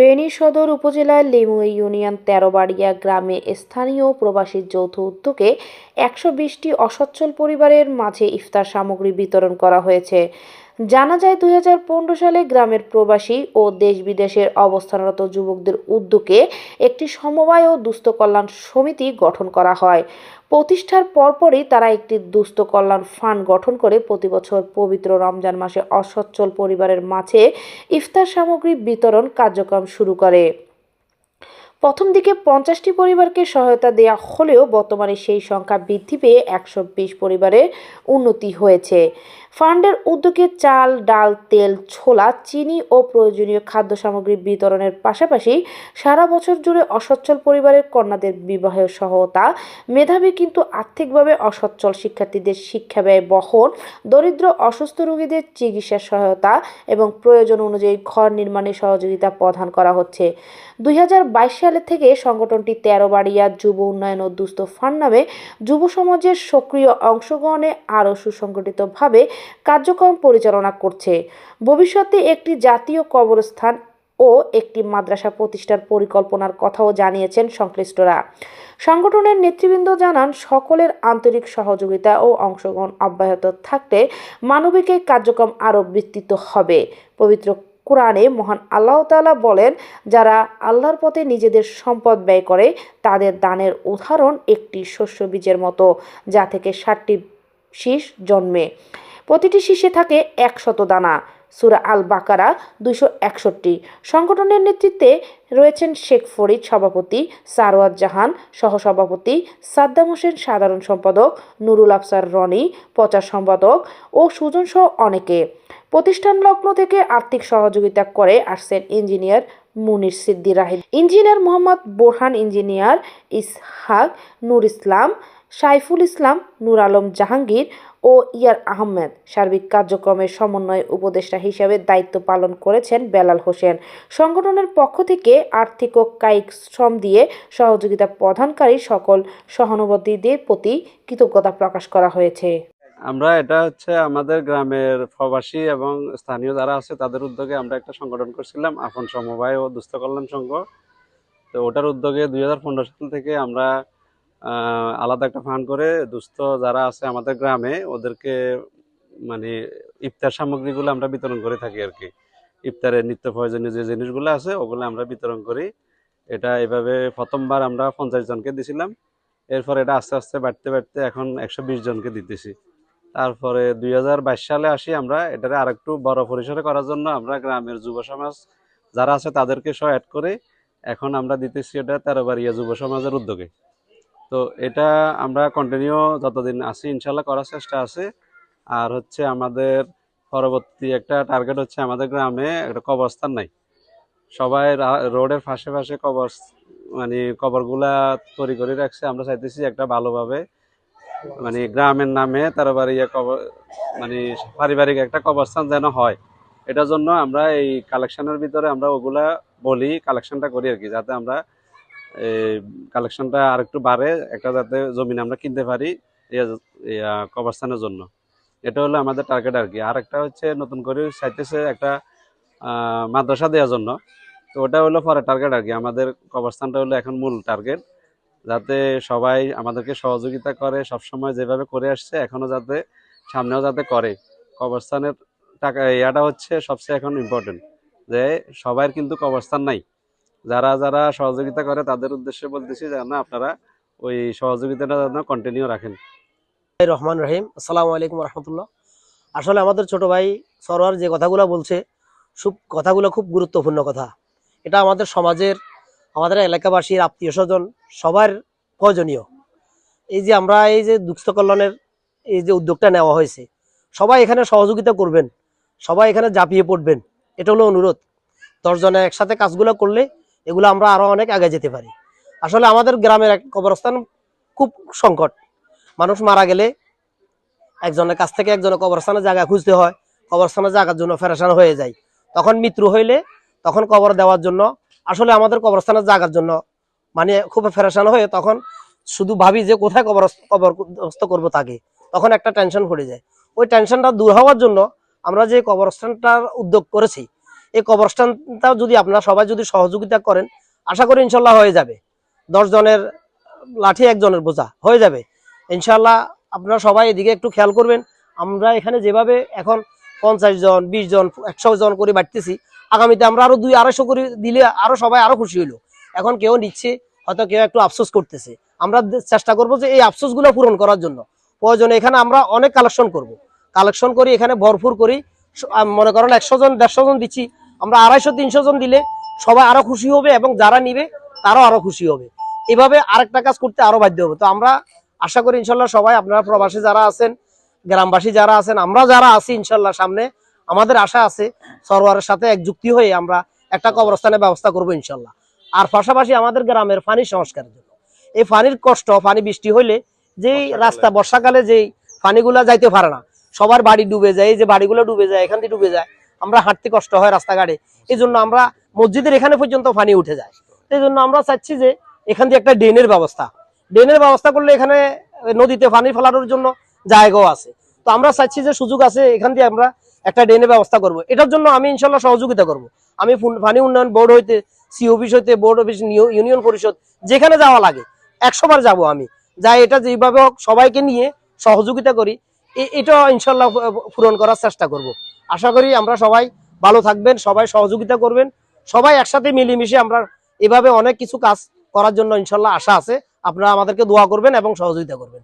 ফেনী সদর উপজেলার লিমু ইউনিয়ন ১৩বাড়িয়া গ্রামে স্থানীয় প্রবাসীর যৌথ উদ্যোগে ১২০টি অসচ্ছল পরিবারের মাঝে ইফতার সামগ্রী বিতরণ করা হয়েছে। জানা যায় ২০১৫ সালে গ্রামের প্রবাসী ও দেশ বিদেশের অবস্থানরত যুবকদের উদ্যোগে একটি সমবায় ও দুস্থ কল্যাণ সমিতি গঠন করা হয়। প্রতিষ্ঠার পরপরই তারা একটি দুস্থ কল্যাণ ফান্ড গঠন করে প্রতিবছর পবিত্র রমজান মাসে অসচ্ছল পরিবারের মাঝে ইফতার সামগ্রী বিতরণ কার্যক্রম শুরু করে। প্রথম দিকে ৫০টি পরিবারকে সহায়তা দেওয়া হলেও বর্তমানে সেই সংখ্যা বৃদ্ধি পেয়ে ১২০ পরিবারের উন্নতি হয়েছে। ফান্ডের উদ্যোগে চাল, ডাল, তেল, ছোলা, চিনি ও প্রয়োজনীয় খাদ্য সামগ্রী বিতরণের পাশাপাশি সারা বছর জুড়ে অসচ্ছল পরিবারের কন্যাদের বিবাহ সহায়তা, মেধাবী কিন্তু আর্থিকভাবে অসচ্ছল শিক্ষার্থীদের শিক্ষা ব্যয় বহন, দরিদ্র অসুস্থ রোগীদের চিকিৎসা সহায়তা এবং প্রয়োজন অনুযায়ী ঘর নির্মাণে সহযোগিতা প্রদান করা হচ্ছে। ২০২২ সালে থেকে সংগঠনটি ১৩বাড়িয়া যুব উন্নয়ন ও দুস্থ ফান্ড নামে যুব সমাজের সক্রিয় অংশগ্রহণে আরও সুসংগঠিতভাবে কার্যক্রম পরিচালনা করছে। ভবিষ্যতে একটি জাতীয় কবরস্থান ও একটি মাদ্রাসা প্রতিষ্ঠার পরিকল্পনার কথাও জানিয়েছেন সংশ্লিষ্টরা। সংগঠনের নেতৃবৃন্দ জানান, সকলের আন্তরিক সহযোগিতা ও অংশগ্রহণ অব্যাহত থাকতে মানবিক এই কার্যক্রম আরও বিস্তৃত হবে। পবিত্র কোরআনে মহান আল্লাহ তাআলা বলেন, যারা আল্লাহর পথে নিজেদের সম্পদ ব্যয় করে তাদের দানের উদাহরণ একটি শস্য বীজের মতো, যা থেকে ৬০টি শীষ জন্মে, প্রতিটি শীষে থাকে ১০০ দানা। সূরা আল বাকারা ২৬১। সংগঠনের নেতৃত্বে রয়েছেন শেখ ফরিদ সভাপতি, সারওয়ার জাহান সহসভাপতি, সাদ্দাম হোসেন সাধারণ সম্পাদক, নুরুল আফসার রনি প্রচার সম্পাদক ও সুজন সহ অনেকে। প্রতিষ্ঠান লগ্ন থেকে আর্থিক সহযোগিতা করে আসছেন ইঞ্জিনিয়ার মুনির সিদ্দিক রাহিদ, ইঞ্জিনিয়ার মোহাম্মদ বোরহান, ইঞ্জিনিয়ার ইসহাক, নূর ইসলাম, সাইফুল ইসলাম, নূর আলম জাহাঙ্গীর ও ইয়ার আহমেদ। সার্বিক কার্যক্রমের সমন্বয় উপদেষ্টা হিসেবে দায়িত্ব পালন করেছেন বেলাল হোসেন। সংগঠনের পক্ষ থেকে আর্থিক ও কায়িক শ্রম দিয়ে সহযোগিতা প্রদানকারী সকল সহানুভূতিদের প্রতি কৃতজ্ঞতা প্রকাশ করা হয়েছে। আমরা এটা হচ্ছে আমাদের গ্রামের প্রবাসী এবং স্থানীয় যারা আছে তাদের উদ্যোগে আমরা একটা সংগঠন করছিলাম, আপন সমবায় ও দুস্থ কল্যাণ সংঘ। তো ওটার উদ্যোগে ২০১৫ সাল থেকে আমরা আলাদা একটা ফান্ড করে দুস্থ যারা আছে আমাদের গ্রামে ওদেরকে মানে ইফতার সামগ্রীগুলো আমরা বিতরণ করে থাকি আর কি। ইফতারের নিত্য প্রয়োজনীয় যে জিনিসগুলো আছে ওগুলো আমরা বিতরণ করি। এটা এভাবে প্রথমবার আমরা ৫০ জনকে দিছিলাম, এরপর এটা আস্তে আস্তে বাড়তে বাড়তে এখন ১২০ জনকে দিতেছি। তারপরে ২০২২ সালে আসি আমরা এটারে আরেকটু বড় পরিসরে করার জন্য আমরা গ্রামের যুব সমাজ যারা আছে তাদেরকে সহ অ্যাড করে এখন আমরা দিতেছি এটা ১৩বাড়িয়া যুব সমাজের উদ্যোগে। তো এটা আমরা কন্টিনিউ যতদিন আসি ইনশাল্লাহ করার চেষ্টা আছে। আর হচ্ছে আমাদের পরবর্তী একটা টার্গেট হচ্ছে আমাদের গ্রামে একটা কবরস্থান নাই, সবাই রোডের পাশে পাশে কবরগুলা তৈরি করে রাখছে। আমরা চাইতেছি একটা ভালোভাবে গ্রামের নামে ১৩বাড়িয়া পারিবারিক একটা কবরস্থান যেন হয়। এটার জন্য আমরা এই কালেকশনের ভিতরে আমরা ওগুলা বলি, কালেকশনটা করি আর কি, যাতে আমরা এই কালেকশনটা আর একটু বাড়ে, একটা যাতে জমিন আমরা কিনতে পারি কবরস্থানের জন্য। এটা হলো আমাদের টার্গেট আর কি। আর একটা হচ্ছে নতুন করে চাইতেছে একটা মাদ্রাসা দেওয়ার জন্য। তো ওটা হলো পরে টার্গেট আর কি। আমাদের কবরস্থানটা হলো এখন মূল টার্গেট, যাতে সবাই আমাদেরকে সহযোগিতা করে, সবসময় যেভাবে করে আসছে এখনো যাতে সামনেও যাতে করে। কবরস্থানের টাকা ইয়াটা হচ্ছে সবচেয়ে এখন ইম্পর্টেন্ট, যে সবাই কিন্তু কবরস্থান নাই। যারা যারা সহযোগিতা করে তাদের উদ্দেশ্যে বলতেছি যেন আপনারা ওই সহযোগিতাটা যেন কন্টিনিউ রাখেন। রহমান রহিম, আসসালামু আলাইকুম রহমতুল্লাহ। আসলে আমাদের ছোট ভাই সরোয়ার যে কথাগুলো বলছে কথাগুলো খুব গুরুত্বপূর্ণ কথা। এটা আমাদের সমাজের, আমাদের এলাকাবাসীর, আত্মীয় স্বজন সবার প্রয়োজনীয়। এই যে আমরা এই যে দুস্থ কল্যাণের এই যে উদ্যোগটা নেওয়া হয়েছে, সবাই এখানে সহযোগিতা করবেন, সবাই এখানে ঝাঁপিয়ে পড়বেন, এটা হলো অনুরোধ। ১০ জনে একসাথে কাজগুলো করলে এগুলো আমরা আরো অনেক আগে যেতে পারি। আসলে আমাদের গ্রামের এক কবরস্থান খুব সংকট। মানুষ মারা গেলে একজনের কাছ থেকে একজনের কবরস্থানের জায়গা খুঁজতে হয়, কবরস্থানের জায়গার জন্য ফেরেশান হয়ে যায়। তখন মৃত্যু হইলে তখন কবর দেওয়ার জন্য আসলে আমাদের কবরস্থানের জায়গার জন্য খুব ফেরেশান হয়ে তখন শুধু ভাবি যে কোথায় কবরস্থ করবো তাকে, তখন একটা টেনশন পড়ে যায়। ওই টেনশনটা দূর হওয়ার জন্য আমরা যে কবরস্থানটার উদ্যোগ করেছি, এই কবরস্থানটাও যদি আপনারা সবাই যদি সহযোগিতা করেন, আশা করি ইনশাল্লাহ হয়ে যাবে। 10 জনের লাঠি 1 জনের বোঝা হয়ে যাবে ইনশাল্লাহ। আপনারা সবাই এদিকে একটু খেয়াল করবেন। আমরা এখানে যেভাবে এখন 50 জন, 20 জন, 100 জন করে বাড়তেছি, আগামীতে আমরা আরো 200-250 করে দিলে আরো সবাই আরো খুশি হইলো। এখন কেউ নিচ্ছে, হয়তো কেউ একটু আফসোস করতেছে। আমরা চেষ্টা করব যে এই আফসোস গুলো পূরণ করার জন্য। প্রয়োজনে এখানে আমরা অনেক কালেকশন করব, কালেকশন করি এখানে ভরপুর করি। মনে করেন 100 জন 150 জন দিচ্ছি, আমরা 250-300 জন দিলে সবাই আরো খুশি হবে এবং যারা নিবে তারাও আরো খুশি হবে। এভাবে আরেকটা কাজ করতে আরো বাধ্য হবে। তো আমরা আশা করি ইনশাল্লাহ সবাই, আপনারা প্রবাসী যারা আছেন, গ্রামবাসী যারা আছেন, আমরা যারা আছি, ইনশাল্লাহ সামনে আমাদের আশা আছে সরোয়ারের সাথে একযুক্তি হয়ে আমরা একটা কবরস্থানের ব্যবস্থা করবো ইনশাল্লাহ। আর পাশাপাশি আমাদের গ্রামের পানি সংস্কারের জন্য, এই পানির কষ্ট, পানি বৃষ্টি হইলে যেই রাস্তা বর্ষাকালে যেই পানিগুলা যাইতে পারে না, সবার বাড়ি ডুবে যায়, এই যে বাড়িগুলো ডুবে যায়, এখান থেকে ডুবে যায়, আমরা হাঁটতে কষ্ট হয় রাস্তাঘাটে। এই জন্য আমরা মসজিদের এখানে পর্যন্ত পানি উঠে যায়। এই জন্য আমরা চাচ্ছি যে এখান দিয়ে একটা ড্রেনের ব্যবস্থা করলে এখানে নদীতে পানি ফেলানোর জন্য জায়গাও আছে। তো আমরা চাচ্ছি যে সুযোগ আছে, এখান দিয়ে আমরা একটা ড্রেনের ব্যবস্থা করব। এটার জন্য আমি ইনশাল্লাহ সহযোগিতা করব। আমি পানি উন্নয়ন বোর্ড হইতে, সি অফিস হইতে, বোর্ড অফিস, ইউনিয়ন পরিষদ, যেখানে যাওয়া লাগে 100 বার যাবো আমি, যাই এটা যেভাবে হোক সবাইকে নিয়ে সহযোগিতা করি, এটা ইনশাল্লাহ পূরণ করার চেষ্টা করব। আশা করি আমরা সবাই ভালো থাকবেন, সবাই সহযোগিতা করবেন, সবাই একসাথে মিলেমিশে আমরা এভাবে অনেক কিছু কাজ করার জন্য ইনশাল্লাহ আশা আছে। আপনারা আমাদেরকে দোয়া করবেন এবং সহযোগিতা করবেন।